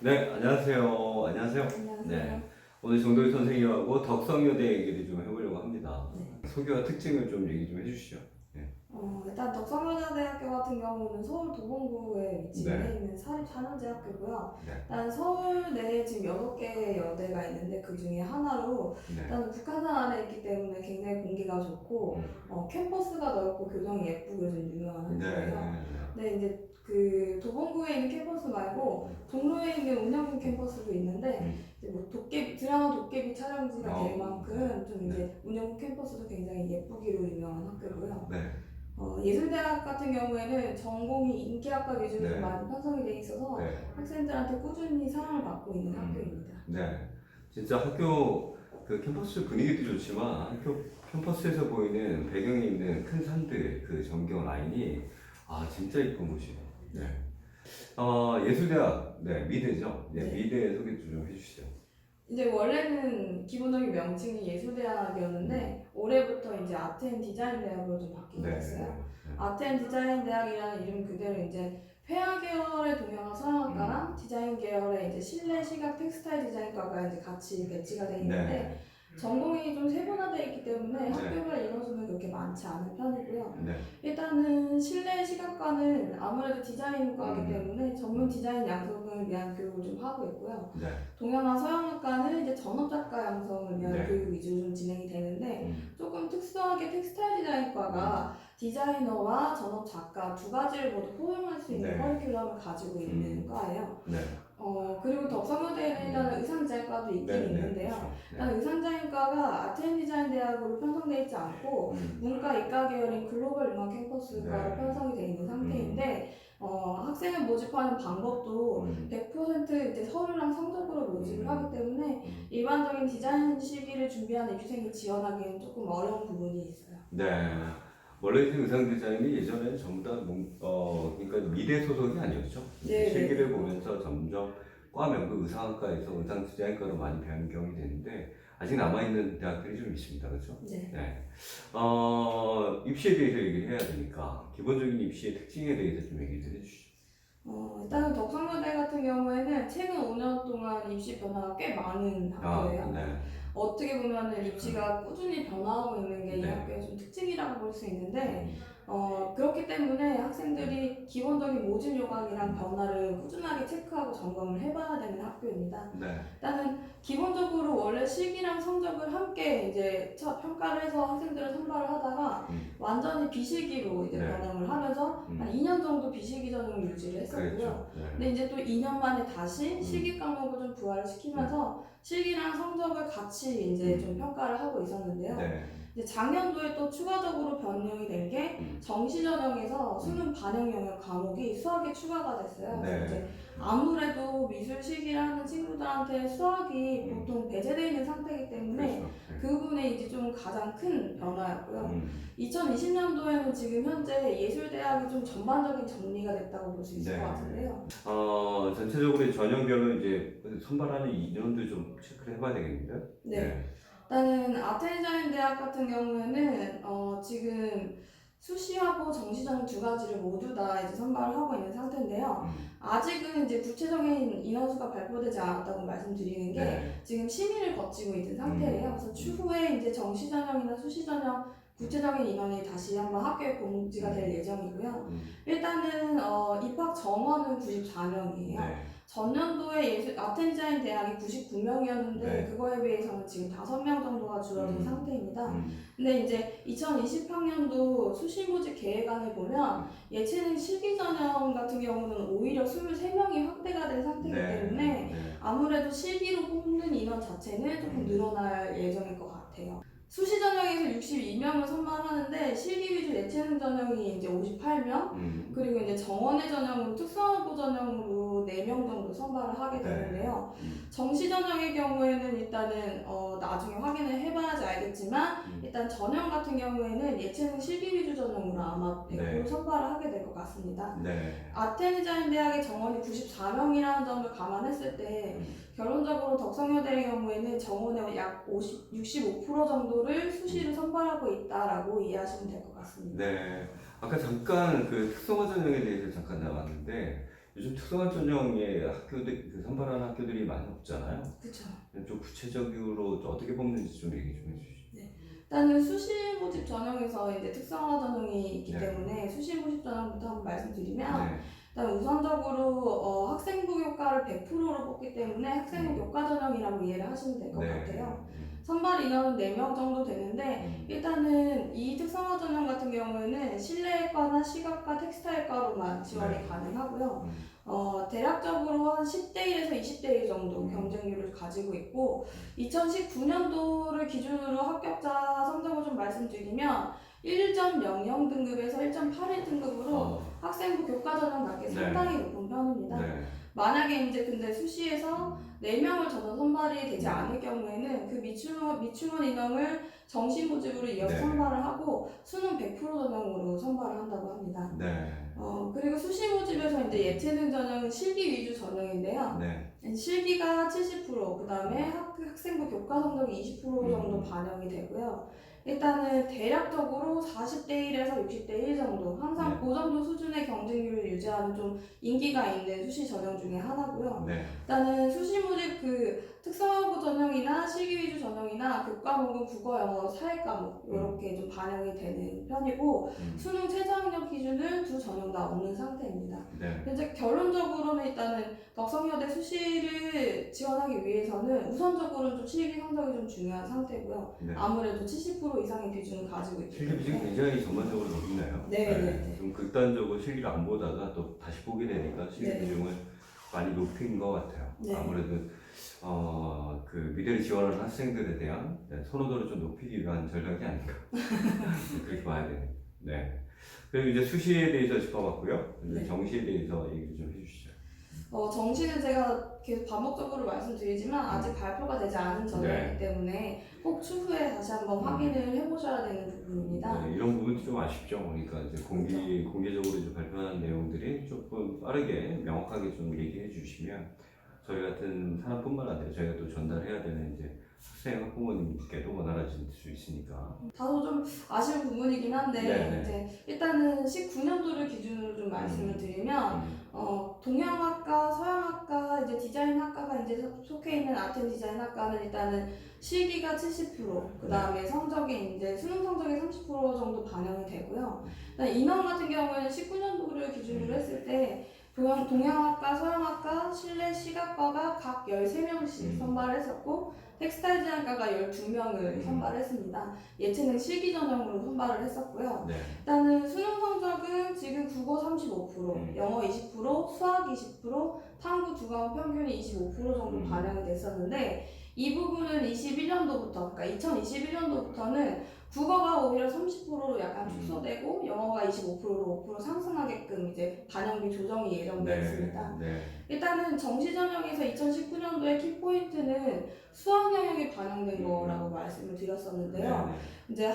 네, 안녕하세요. 안녕하세요. 안녕하세요. 네, 오늘 정도희 선생님하고 덕성여대 얘기를 좀 해보려고 합니다. 네. 소개와 특징을 좀 얘기 좀 해주시죠. 네. 일단 덕성여자대학교 같은 경우는 서울 도봉구에 위치해 네. 있는 사립 4년제 학교고요. 네. 일단 서울 내에 지금 6개 여대가 있는데 그 중에 하나로 네. 일단 북한산 아래 있기 때문에 굉장히 공기가 좋고 캠퍼스가 넓고 교정이 예쁘고 좀 유명한 네. 학교예요. 네, 이제 그 도봉구에 있는 캠퍼스 말고 종로에 있는 운영중 캠퍼스도 있는데 이제 뭐 드라마 도깨비 촬영지가 될 만큼 좀 이제 운영중 캠퍼스도 굉장히 예쁘기로 유명한 학교고요. 네. 예술대학 같은 경우에는 전공이 인기학과 위주로 좀 많이 편성이 돼 있어서 네. 학생들한테 꾸준히 사랑을 받고 있는 학교입니다. 네. 진짜 학교 그 캠퍼스 분위기도 좋지만 학교 캠퍼스에서 보이는 배경에 있는 큰 산들 그 전경 라인이 진짜 이쁜 곳이에요. 네. 예술대학 미대죠. 네. 네. 미대 소개 좀 해주시죠. 이제 원래는 기본적인 명칭이 예술대학이었는데 올해부터 이제 아트앤디자인대학으로 좀 바뀌게 됐어요. 아트앤디자인대학이라는 이름 그대로 이제 회화 계열의 동영화 서양학과랑 디자인 계열의 이제 실내 시각 텍스타일 디자인과가 이제 같이 배치가 돼 있는데 전공이 좀 세분화되어 있기 때문에 학교별 인원수는 그렇게 많지 않은 편이고요. 일단은 실내 시각과는 아무래도 디자인과이기 때문에 전문 디자인 양성을 위한 교육을 좀 하고 있고요. 동양화 서양학과는 이제 전업작가 양성을 위한 교육 위주로 좀 진행이 되는데 조금 특수하게 텍스타일 디자인과가 디자이너와 전업작가 두 가지를 모두 포용할 수 있는 커리큘럼을 가지고 있는 과예요. 그리고 덕성여대에는 일단 의상디자인과도 있긴 있는데요. 일단 의상디자인과가 아트앤디자인대학으로 편성되어 있지 않고 문과 이과 계열인 글로벌 융합 캠퍼스가 편성이 되어 있는 상태인데 학생을 모집하는 방법도 100% 이제 서류랑 성적으로 모집을 하기 때문에 일반적인 디자인 시기를 준비하는 입시생이 지원하기에는 조금 어려운 부분이 있어요. 네. 원래 의상 디자인이 예전에는 전부 다 그러니까 미대 소속이 아니었죠. 실기를 보면서 점점 과명도 의상학과에서 의상 디자인과로 많이 변경이 되는데 아직 남아있는 대학들이 좀 있습니다. 그렇죠? 네. 입시에 대해서 얘기를 해야 되니까 기본적인 입시의 특징에 대해서 좀 얘기 좀 해주시죠. 일단은 덕성여대 같은 경우에는 최근 5년 동안 입시 변화가 꽤 많은 학교예요. 어떻게 보면 입시가 꾸준히 변화하고 있는 게 이 학교의 좀 특징이라고 볼 수 있는데 그렇기 때문에 학생들이 기본적인 모집 요강이랑 변화를 꾸준하게 체크하고 점검을 해봐야 되는 학교입니다. 일단은 기본적으로 원래 실기랑 성적을 함께 이제 평가를 해서 학생들을 선발을 하다가 완전히 비실기로 이제 변형을 하면서 한 2년 정도 비실기 전형을 유지를 했었고요. 근데 이제 또 2년 만에 다시 실기 과목을 좀 부활을 시키면서 실기랑 성적을 같이 이제 좀 평가를 하고 있었는데요. 이제 작년도에 또 추가적으로 변경이 된 게 정시 전형에서 수능 반영 영역 과목이 수학에 추가가 됐어요. 그래서 이제 아무래도 미술 실기를 하는 친구들한테 수학이 보통 배제되어 있는 상태이기 때문에 그 부분에 이제 좀 가장 큰 변화였고요. 2020년도에는 지금 현재 예술대학이 좀 전반적인 정리가 됐다고 볼 수 있을 것 같은데요. 전체적으로 전형별로 이제 선발하는 인원도 좀 체크를 해봐야 되겠는데요. 일단은 아트앤디자인대학 같은 경우에는 지금 수시하고 정시전형 두 가지를 모두 다 이제 선발을 하고 있는 상태인데요. 아직은 이제 구체적인 인원수가 발표되지 않았다고 말씀드리는 게 지금 심의를 거치고 있는 상태예요. 그래서 추후에 이제 정시전형이나 수시전형 구체적인 인원이 다시 한번 학교에 공지가 될 예정이고요. 일단은 입학 정원은 94명이에요. 전년도에 아트앤디자인 대학이 99명이었는데 그거에 비해서는 지금 5명 정도가 줄어든 상태입니다. 근데 이제 2020학년도 수시 모집 계획안을 보면 예체능 실기 전형 같은 경우는 오히려 23명이 확대가 된 상태이기 때문에 아무래도 실기로 뽑는 인원 자체는 조금 늘어날 예정일 것 같아요. 수시 전형에서 62명을 선발하는데 실기 위주 예체능 전형이 이제 58명 그리고 이제 정원의 전형으로 특성화고 전형으로 4명 정도 선발을 하게 되는데요. 정시 전형의 경우에는 일단은 나중에 확인을 해봐야지 알겠지만 일단 전형 같은 경우에는 예체능 실기 위주 전형으로 아마 100% 선발을 하게 될 것 같습니다. 아트앤디자인 대학의 정원이 94명이라는 점을 감안했을 때 결론적으로 덕성여대의 경우에는 정원의 약 65% 정도를 수시로 선발하고 있다라고 이해하시면 될 것 같습니다. 아까 잠깐 그 특성화 전형에 대해서 잠깐 나왔는데 요즘 특성화 전형의 학교들 그 선발하는 학교들이 많이 없잖아요. 그렇죠. 좀 구체적으로 어떻게 뽑는지 좀 얘기 좀 해주시죠. 일단은 수시 모집 전형에서 이제 특성화 전형이 있기 네. 때문에 수시 모집 전형부터 한번 말씀드리면 네. 일단 우선적으로 학생부 교과를 100%로 뽑기 때문에 학생부 교과 전형이라고 이해를 하시면 될 것 같아요. 선발 인원은 4명 정도 되는데 일단은 이 특성화 전형 같은 경우에는 실내과나 시각과 텍스타일과로만 지원이 네. 가능하고요. 대략적으로 한 10대 1에서 20대 1 정도 경쟁률을 가지고 있고 2019년도를 기준으로 합격자 성적을 좀 말씀드리면 1.00 등급에서 1.81 등급으로 학생부 교과 전형답게 상당히 높은 편입니다. 만약에 이제 근데 수시에서 4명을 전원 선발이 되지 않을 경우에는 그 미충원 인원을 정시 모집으로 이어서 선발을 하고 수능 100% 전형으로 선발을 한다고 합니다. 그리고 수시 모집에서 이제 예체능 전형은 실기 위주 전형인데요. 실기가 70%, 그 다음에 학생부 교과 성적이 20% 정도 반영이 되고요. 일단은 대략적으로 40대 1에서 60대 1 정도, 항상 그 정도 수준의 경쟁률을 유지하는 좀 인기가 있는 수시 전형 중에 하나고요. 일단은 수시 모집 그 특성화고 전형이나 실기 위주 전형이나 교과목은 국어, 영어, 사회 과목 이렇게 좀 반영이 되는 편이고 수능 최저학력 기준은 두 전형 다 없는 상태입니다. 이제 결론적으로는 일단은 덕성여대 수시를 지원하기 위해서는 우선적으로는 좀 실기 성적이 좀 중요한 상태고요. 아무래도 70% 이상의 비중을 가지고 있기 때문에 실기 비중이 굉장히 전반적으로 높나요? 좀 극단적으로 실기를 안 보다가 또 다시 보게 되니까 실기 비중을 많이 높인 것 같아요. 아무래도 그 미래를 지원하는 학생들에 대한 선호도를 좀 높이기 위한 전략이 아닌가 그렇게 봐야 되네요. 그리고 이제 수시에 대해서 짚어봤고요. 정시에 대해서 얘기 좀 해주시죠. 정시는 제가 계속 반복적으로 말씀드리지만 아직 발표가 되지 않은 전형이기 때문에 꼭 추후에 다시 한번 확인을 해보셔야 되는 부분입니다. 이런 부분도 좀 아쉽죠. 그러니까 이제 공개적으로 이제 발표하는 내용들이 조금 빠르게 명확하게 좀 얘기해 주시면 저희 같은 사람뿐만 아니라 저희가 또 전달해야 되는 이제 학생 학부모님께도 원활해질 수 있으니까. 다소 좀 아쉬운 부분이긴 한데 이제 일단은 19년도를 기준으로 좀 말씀을 드리면 동양학과, 서양학과, 이제 디자인학과가 이제 속해 있는 아트 디자인학과는 일단은 실기가 70%, 그 다음에 성적이 이제 수능 성적이 30% 정도 반영이 되고요. 인원 같은 경우에는 19년도를 기준으로 했을 때 동양학과, 서양학과, 실내 시각과가 각 13명씩 선발했었고 텍스타일 디자인과가 12명을 선발했습니다. 예체능 실기 전형으로 선발을 했었고요. 일단은 수능 성적은 지금 국어 35%, 영어 20%, 수학 20%, 탐구 두 과목 평균이 25% 정도 반영이 됐었는데 이 부분은 21년도부터, 그러니까 2021년도부터는 국어가 오히려 30%로 약간 축소되고 영어가 25%로 5% 상승하게끔 이제 반영비 조정이 예정되어 있습니다. 일단은 정시 전형에서 2019년도의 키포인트는 수학 영역이 반영된 거라고 말씀을 드렸었는데요. 이제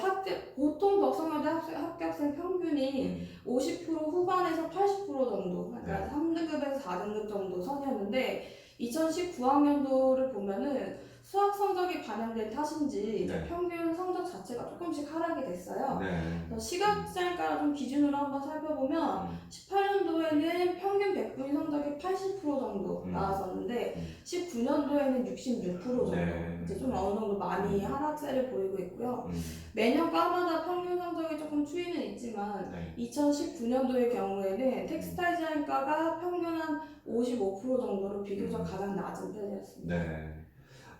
보통 덕성여대 합격생 평균이 50% 후반에서 80% 정도, 그러니까 3등급에서 4등급 정도 선이었는데 2019학년도를 보면은 수학 성적이 반영된 탓인지 이제 평균 성적 자체가 조금씩 하락이 됐어요. 시각장애과를 좀 기준으로 한번 살펴보면 18년도에는 평균 100분위 성적이 80% 정도 나왔었는데 19년도에는 66% 정도 이제 좀 어느 정도 많이 하락세를 보이고 있고요. 매년 과마다 평균 성적이 조금 추이는 있지만 2019년도의 경우에는 텍스타일 디자인과가 평균 한 55% 정도로 비교적 가장 낮은 편이었습니다.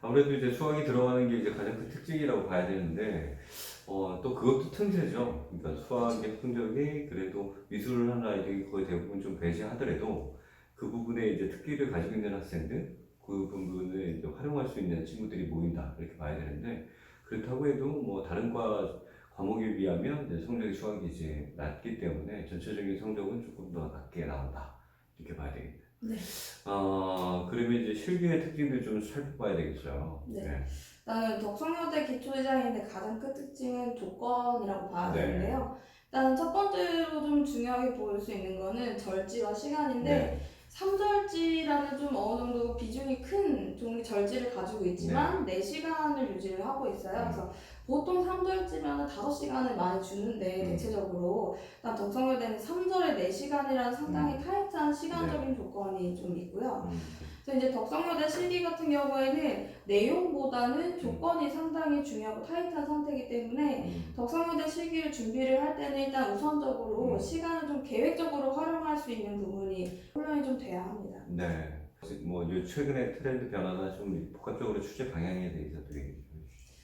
아무래도 이제 수학이 들어가는 게 이제 가장 큰 특징이라고 봐야 되는데 또 그것도 틈새죠. 그러니까 수학의 성적이 그래도 미술을 하는 아이들이 거의 대부분 좀 배제하더라도 그 부분에 이제 특기를 가지고 있는 학생들 그 부분을 이제 활용할 수 있는 친구들이 모인다 이렇게 봐야 되는데 그렇다고 해도 뭐 다른 과목에 비하면 이제 성적이 수학이 이제 낮기 때문에 전체적인 성적은 조금 더 낮게 나온다 이렇게 봐야 되겠네요. 그러면 이제 실기의 특징들 좀 살펴봐야 되겠어요. 일단은 덕성여대 기초디자인의 가장 큰 특징은 조건이라고 봐야 되는데요. 일단 첫 번째로 좀 중요하게 보일 수 있는 거는 절지와 시간인데 3절지라는 좀 어느 정도 비중이 큰 종류 절지를 가지고 있지만 4시간을 유지를 하고 있어요. 그래서 보통 3절쯤에는 5시간을 많이 주는데 대체적으로 일단 덕성여대는 3절에 4시간이라는 상당히 타이트한 시간적인 조건이 좀 있고요. 그래서 이제 덕성여대 실기 같은 경우에는 내용보다는 조건이 상당히 중요하고 타이트한 상태이기 때문에 덕성여대 실기를 준비를 할 때는 일단 우선적으로 시간을 좀 계획적으로 활용할 수 있는 부분이 훈련이 좀 돼야 합니다. 네. 뭐 최근에 트렌드 변화나 좀 복합적으로 취재 방향에 대해서도 얘기 좀 해주시죠.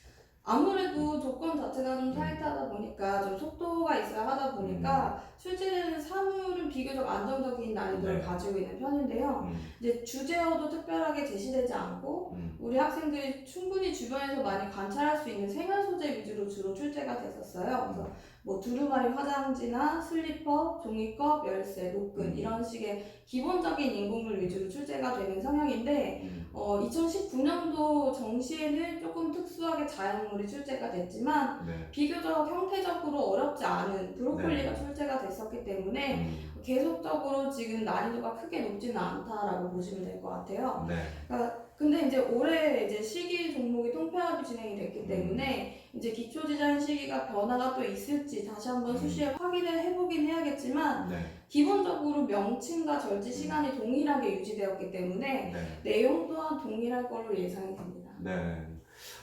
아무래도 조건 자체가 좀 타이트하다 보니까 좀 속도가 있어야 하다 보니까 실제로는 사물은 비교적 안정적인 난이도를 가지고 있는 편인데요. 이제 주제어도 특별하게 제시되지 않고 우리 학생들이 충분히 주변에서 많이 관찰할 수 있는 생활 소재 위주로 주로 출제가 됐었어요. 그래서 뭐 두루마리 화장지나 슬리퍼, 종이컵, 열쇠, 노끈 이런 식의 기본적인 인공물 위주로 출제가 되는 성향인데 2019년도 정시에는 조금 특수하게 자연물이 출제가 됐지만 비교적 형태적으로 어렵지 않은 브로콜리가 출제가 됐었기 때문에 계속적으로 지금 난이도가 크게 높지는 않다라고 보시면 될 것 같아요. 그러니까 근데 이제 올해 이제 시기 종목이 통폐합이 진행이 됐기 때문에 이제 기초 디자인 시기가 변화가 또 있을지 다시 한번 수시에 확인을 해보긴 해야겠지만 기본적으로 명칭과 절지 시간이 동일하게 유지되었기 때문에 내용 또한 동일할 걸로 예상이 됩니다.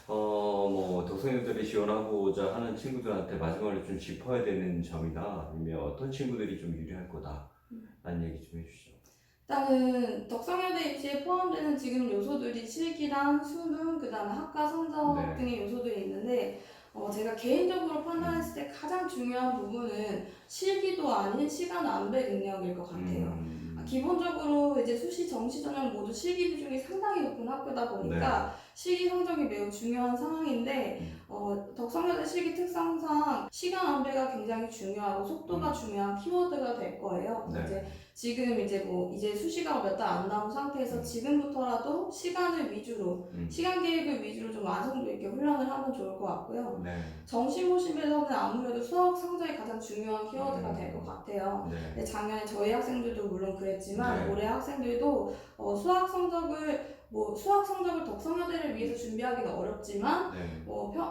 뭐 덕성여대를 지원하고자 하는 친구들한테 마지막으로 좀 짚어야 되는 점이나 아니면 어떤 친구들이 좀 유리할 거다 라는 얘기 좀 해주시죠. 일단은 덕성여대 입시에 포함되는 지금 요소들이 실기랑 수능, 그 다음에 학과 성적 등의 요소들이 있는데 제가 개인적으로 판단했을 때 가장 중요한 부분은 실기도 아닌 시간 안배 능력일 것 같아요. 기본적으로 이제 수시, 정시, 전형 모두 실기 비중이 상당히 높은 학교다 보니까 실기 성적이 매우 중요한 상황인데 덕성여대 실기 특성상 시간 안배가 굉장히 중요하고 속도가 중요한 키워드가 될 거예요. 이제 지금 이제 수시가 몇 달 안 남은 상태에서 지금부터라도 시간을 위주로 시간 계획을 위주로 좀 완성도 있게 훈련을 하면 좋을 것 같고요. 정시 모심에서는 아무래도 수학 성적이 가장 중요한 키워드가 될 것 같아요. 근데 작년에 저희 학생들도 물론 그랬지만 올해 학생들도 수학 성적을 덕성여대를 위해서 준비하기는 어렵지만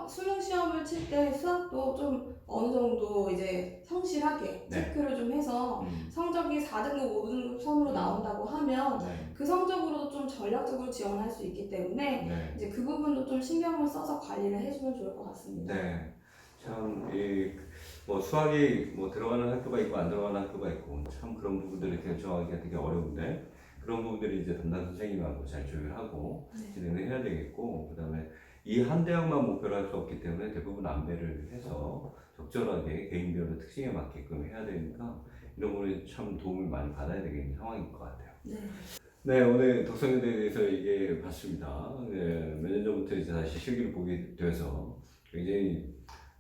수능 시험을 칠 때 수학도 좀 어느 정도 이제 성실하게 체크를 좀 해서 성적이 4등급, 5등급 선으로 나온다고 하면 그 성적으로도 좀 전략적으로 지원할 수 있기 때문에 이제 그 부분도 좀 신경을 써서 관리를 해주면 좋을 것 같습니다. 참 뭐 수학이 뭐 들어가는 학교가 있고 안 들어가는 학교가 있고 참 그런 부분들을 결정하기가 되게 어려운데 그런 부분들이 이제 담당 선생님하고 잘 조율하고 진행을 해야 되겠고 그다음에 이 한 대학만 목표로 할 수 없기 때문에 대부분 안배를 해서 적절하게 개인별로 특징에 맞게끔 해야 되니까 이런 부분에 참 도움을 많이 받아야 되겠는 상황인 것 같아요. 오늘 덕성여대에 대해서 얘기해 봤습니다. 몇 년 전부터 이제 다시 실기를 보게 돼서 굉장히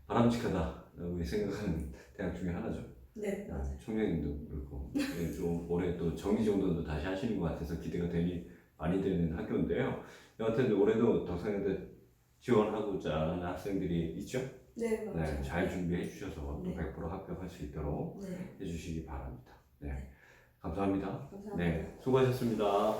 바람직하다고 생각하는 대학 중에 하나죠. 맞아요. 총장님도 그렇고 좀 올해 또 정기 정도도 다시 하시는 것 같아서 기대가 많이 되는 학교인데요. 여하튼 올해도 덕성여대 지원하고자 하는 학생들이 있죠? 맞아요. 잘 준비해 주셔서 또 100% 합격할 수 있도록 해주시기 바랍니다. 감사합니다. 감사합니다. 수고하셨습니다.